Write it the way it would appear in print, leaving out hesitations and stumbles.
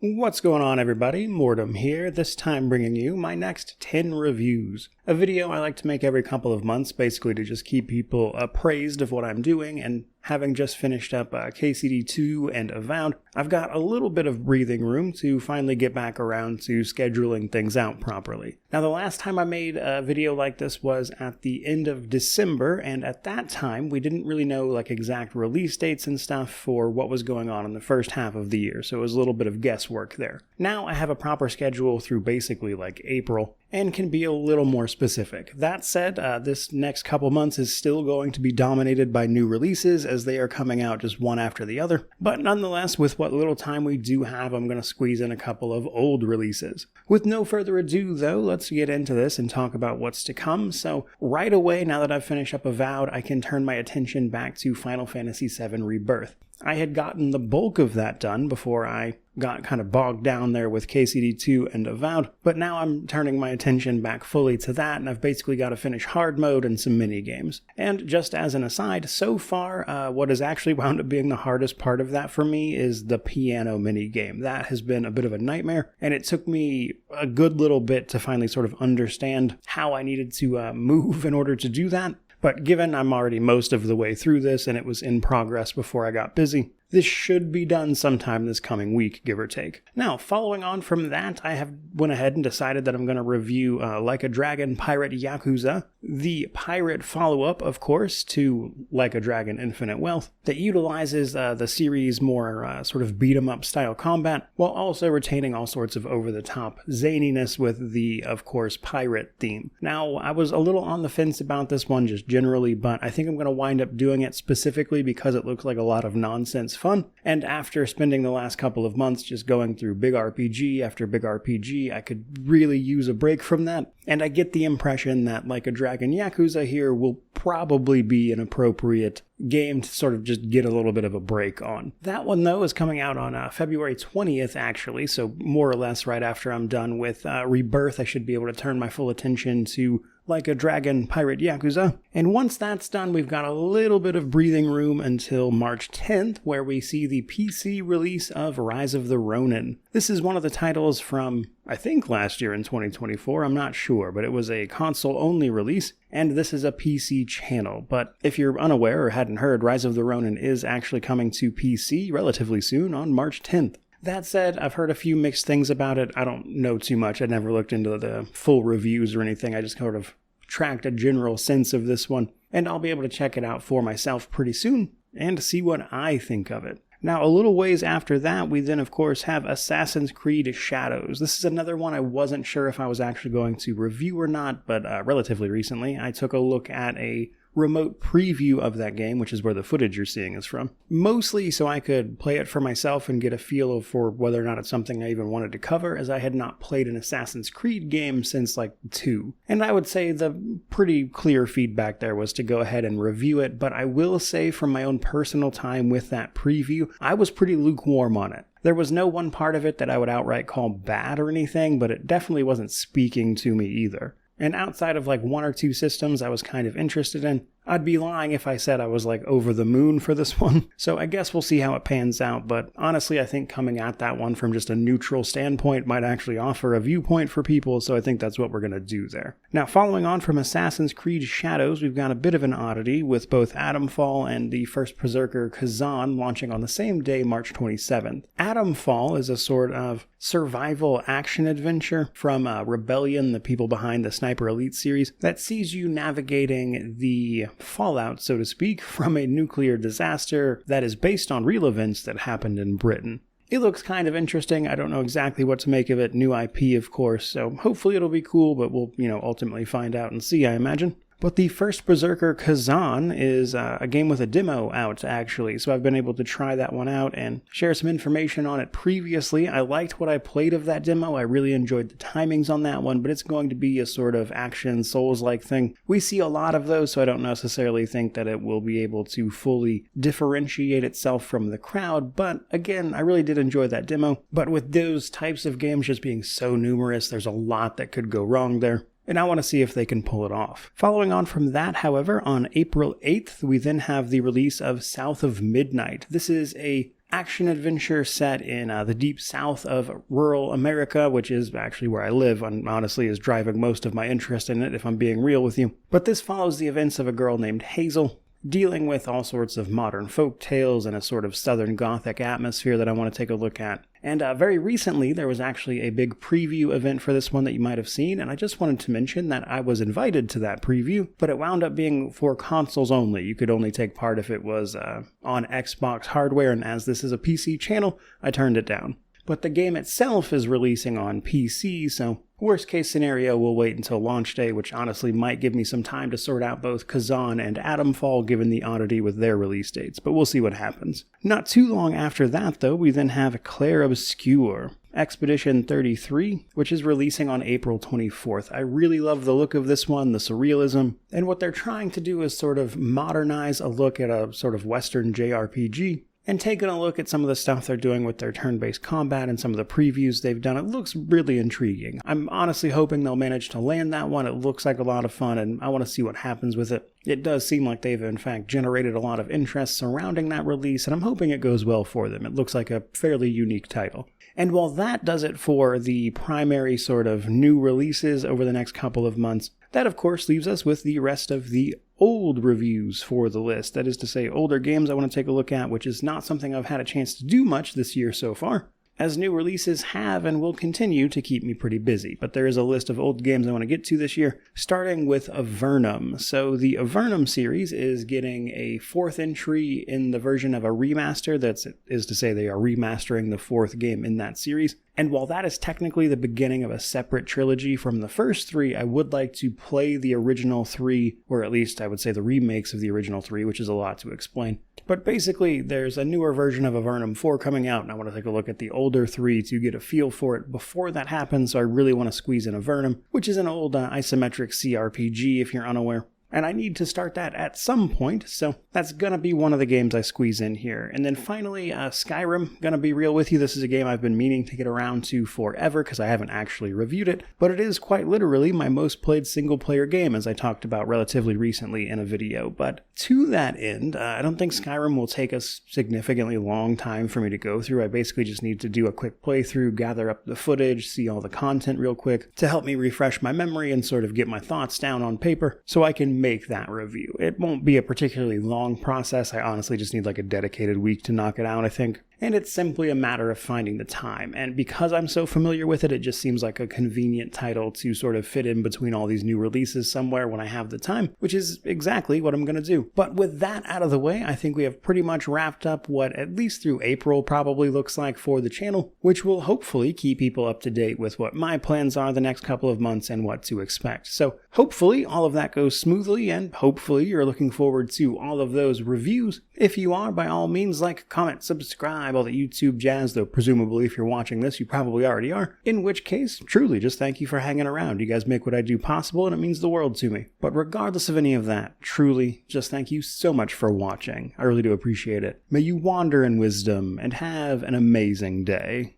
What's going on, everybody? Mortem here, this time bringing you my next 10 reviews. A video I like to make every couple of months, basically to just keep people appraised of what I'm doing, and having just finished up KCD2 and Avowed, I've got a little bit of breathing room to finally get back around to scheduling things out properly. Now, the last time I made a video like this was at the end of December, and at that time, we didn't really know exact release dates and stuff for what was going on in the first half of the year, so it was a little bit of guesswork there. Now I have a proper schedule through basically April, and can be a little more specific. That said, this next couple months is still going to be dominated by new releases as they are coming out just one after the other. But nonetheless, with what little time we do have, I'm going to squeeze in a couple of old releases. With no further ado though, let's get into this and talk about what's to come. So right away, now that I've finished up Avowed, I can turn my attention back to Final Fantasy VII Rebirth. I had gotten the bulk of that done before I got kind of bogged down there with KCD2 and Avowed, but now I'm turning my attention back fully to that, and I've basically got to finish hard mode and some mini-games. And just as an aside, so far, what has actually wound up being the hardest part of that for me is the piano mini-game. That has been a bit of a nightmare, and it took me a good little bit to finally sort of understand how I needed to move in order to do that. But given I'm already most of the way through this and it was in progress before I got busy, this should be done sometime this coming week, give or take. Now, following on from that, I have went ahead and decided that I'm going to review Like a Dragon Pirate Yakuza, the pirate follow-up, of course, to Like a Dragon Infinite Wealth, that utilizes the series' more sort of beat-em-up style combat, while also retaining all sorts of over-the-top zaniness with the, of course, pirate theme. Now, I was a little on the fence about this one just generally, but I think I'm going to wind up doing it specifically because it looks like a lot of nonsense fun, and after spending the last couple of months just going through big RPG after big RPG, I could really use a break from that, and I get the impression that Like a Dragon Yakuza here will probably be an appropriate game to sort of just get a little bit of a break on. That one, though, is coming out on February 20th, actually, so more or less right after I'm done with Rebirth, I should be able to turn my full attention to Like a Dragon Pirate Yakuza. And once that's done, we've got a little bit of breathing room until March 10th, where we see the PC release of Rise of the Ronin. This is one of the titles from, I think, last year in 2024, I'm not sure, but it was a console-only release, and this is a PC channel. But if you're unaware or hadn't heard, Rise of the Ronin is actually coming to PC relatively soon on March 10th. That said, I've heard a few mixed things about it. I don't know too much. I never looked into the full reviews or anything. I just sort of tracked a general sense of this one, and I'll be able to check it out for myself pretty soon and see what I think of it. Now, a little ways after that, we then, of course, have Assassin's Creed Shadows. This is another one I wasn't sure if I was actually going to review or not, but relatively recently, I took a look at a remote preview of that game, which is where the footage you're seeing is from. Mostly so I could play it for myself and get a feel for whether or not it's something I even wanted to cover, as I had not played an Assassin's Creed game since 2. And I would say the pretty clear feedback there was to go ahead and review it, but I will say from my own personal time with that preview, I was pretty lukewarm on it. There was no one part of it that I would outright call bad or anything, but it definitely wasn't speaking to me either. And outside of one or two systems I was kind of interested in, I'd be lying if I said I was over the moon for this one. So I guess we'll see how it pans out, but honestly I think coming at that one from just a neutral standpoint might actually offer a viewpoint for people, so I think that's what we're going to do there. Now, following on from Assassin's Creed Shadows, we've got a bit of an oddity with both Atomfall and the first Berserker Khazan launching on the same day, March 27th. Atomfall is a sort of survival action adventure from Rebellion, the people behind the Sniper Elite series, that sees you navigating the fallout, so to speak, from a nuclear disaster that is based on real events that happened in Britain. It looks kind of interesting. I don't know exactly what to make of it. New IP, of course, so hopefully it'll be cool, but we'll, ultimately find out and see, I imagine. But the first Berserker Khazan is a game with a demo out, actually, so I've been able to try that one out and share some information on it previously. I liked what I played of that demo. I really enjoyed the timings on that one, but it's going to be a sort of action Souls-like thing. We see a lot of those, so I don't necessarily think that it will be able to fully differentiate itself from the crowd, but again, I really did enjoy that demo. But with those types of games just being so numerous, there's a lot that could go wrong there, and I want to see if they can pull it off. Following on from that, however, on April 8th, we then have the release of South of Midnight. This is a action-adventure set in the deep south of rural America, which is actually where I live, and honestly is driving most of my interest in it, if I'm being real with you. But this follows the events of a girl named Hazel, dealing with all sorts of modern folk tales and a sort of southern gothic atmosphere that I want to take a look at. And very recently, there was actually a big preview event for this one that you might have seen, and I just wanted to mention that I was invited to that preview, but it wound up being for consoles only. You could only take part if it was on Xbox hardware, and as this is a PC channel, I turned it down. But the game itself is releasing on PC, so worst case scenario, we'll wait until launch day, which honestly might give me some time to sort out both Khazan and Atomfall given the oddity with their release dates, but we'll see what happens. Not too long after that, though, we then have Clair Obscur, Expedition 33, which is releasing on April 24th. I really love the look of this one, the surrealism, and what they're trying to do is sort of modernize a look at a sort of Western JRPG, and taking a look at some of the stuff they're doing with their turn-based combat and some of the previews they've done, it looks really intriguing. I'm honestly hoping they'll manage to land that one. It looks like a lot of fun, and I want to see what happens with it. It does seem like they've, in fact, generated a lot of interest surrounding that release, and I'm hoping it goes well for them. It looks like a fairly unique title. And while that does it for the primary sort of new releases over the next couple of months, that of course leaves us with the rest of the old reviews for the list. That is to say, older games I want to take a look at, which is not something I've had a chance to do much this year so far, as new releases have and will continue to keep me pretty busy. But there is a list of old games I want to get to this year, starting with Avernum. So the Avernum series is getting a fourth entry in the version of a remaster. That is to say, they are remastering the fourth game in that series. And while that is technically the beginning of a separate trilogy from the first three, I would like to play the original three, or at least I would say the remakes of the original three, which is a lot to explain. But basically, there's a newer version of Avernum 4 coming out, and I want to take a look at the older three to get a feel for it before that happens, so I really want to squeeze in Avernum, which is an old isometric CRPG if you're unaware. And I need to start that at some point, so that's gonna be one of the games I squeeze in here. And then finally, Skyrim, gonna be real with you, this is a game I've been meaning to get around to forever because I haven't actually reviewed it, but it is quite literally my most played single-player game, as I talked about relatively recently in a video. But to that end, I don't think Skyrim will take a significantly long time for me to go through. I basically just need to do a quick playthrough, gather up the footage, see all the content real quick, to help me refresh my memory and sort of get my thoughts down on paper, so I can make that review. It won't be a particularly long process. I honestly just need like a dedicated week to knock it out, I think. And it's simply a matter of finding the time. And because I'm so familiar with it, it just seems like a convenient title to sort of fit in between all these new releases somewhere when I have the time, which is exactly what I'm going to do. But with that out of the way, I think we have pretty much wrapped up what at least through April probably looks like for the channel, which will hopefully keep people up to date with what my plans are the next couple of months and what to expect. So hopefully all of that goes smoothly, and hopefully you're looking forward to all of those reviews. If you are, by all means, like, comment, subscribe, all the YouTube jazz, though presumably if you're watching this, you probably already are. In which case, truly, just thank you for hanging around. You guys make what I do possible, and it means the world to me. But regardless of any of that, truly, just thank you so much for watching. I really do appreciate it. May you wander in wisdom, and have an amazing day.